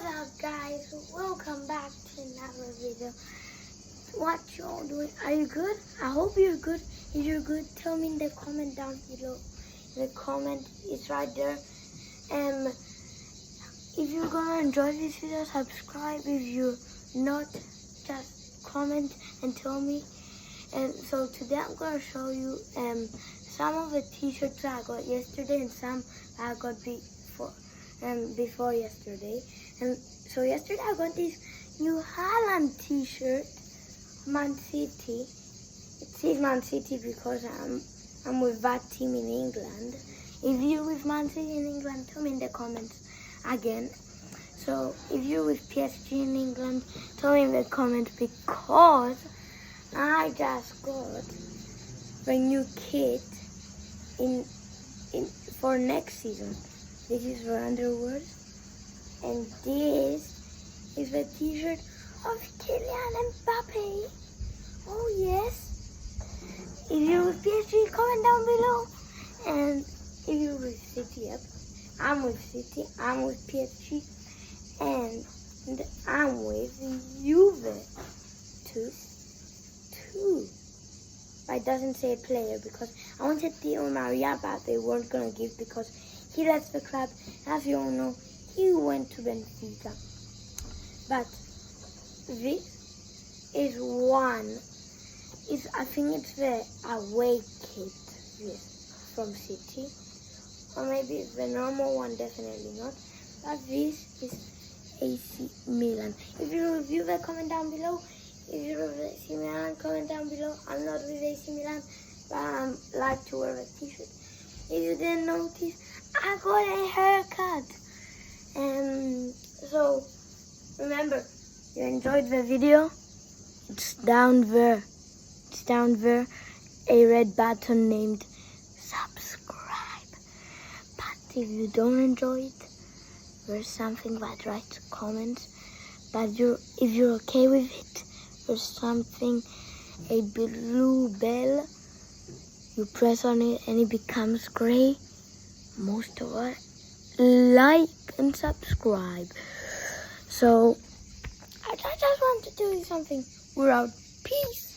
What's up, guys? Welcome back to another video. What y'all doing? Are you good? I hope you're good. If you're good, tell me in the comment down below. The comment is right there. If you're gonna enjoy this video, subscribe. If you're not, just comment and tell me. And so today I'm gonna show you some of the t-shirts I got yesterday and some I got before yesterday. And so yesterday I got this New Haaland t-shirt, Man City. It says Man City because I'm with that team in England. If you're with Man City in England, tell me in the comments again. So if you're with PSG in England, tell me in the comments because I just got the new kit for next season. This is for underwear, and this is the t-shirt of Kylian Mbappe. Oh yes! If you're with PSG, comment down below. And if you're with City, yep, I'm with City, I'm with PSG, and I'm with Juventus. It doesn't say player because I wanted Di Maria, but they weren't gonna give because he left the club. As you all know, he went to Benfica. But this is I think it's the away kit, yes, from City, or maybe it's the normal one, definitely not. But this is AC Milan. If you review that, comment down below. If you're with AC Milan, comment down below. I'm not with AC Milan, but I like to wear a t-shirt. If you didn't notice, I got a haircut. So, remember, you enjoyed the video? It's down there. It's down there, a red button named subscribe. But if you don't enjoy it, there's something that writes comments. But if you're okay with it, there's something, a blue bell. You press on it and it becomes gray. Most of us like and subscribe. So I just want to tell you something. We're out. Peace.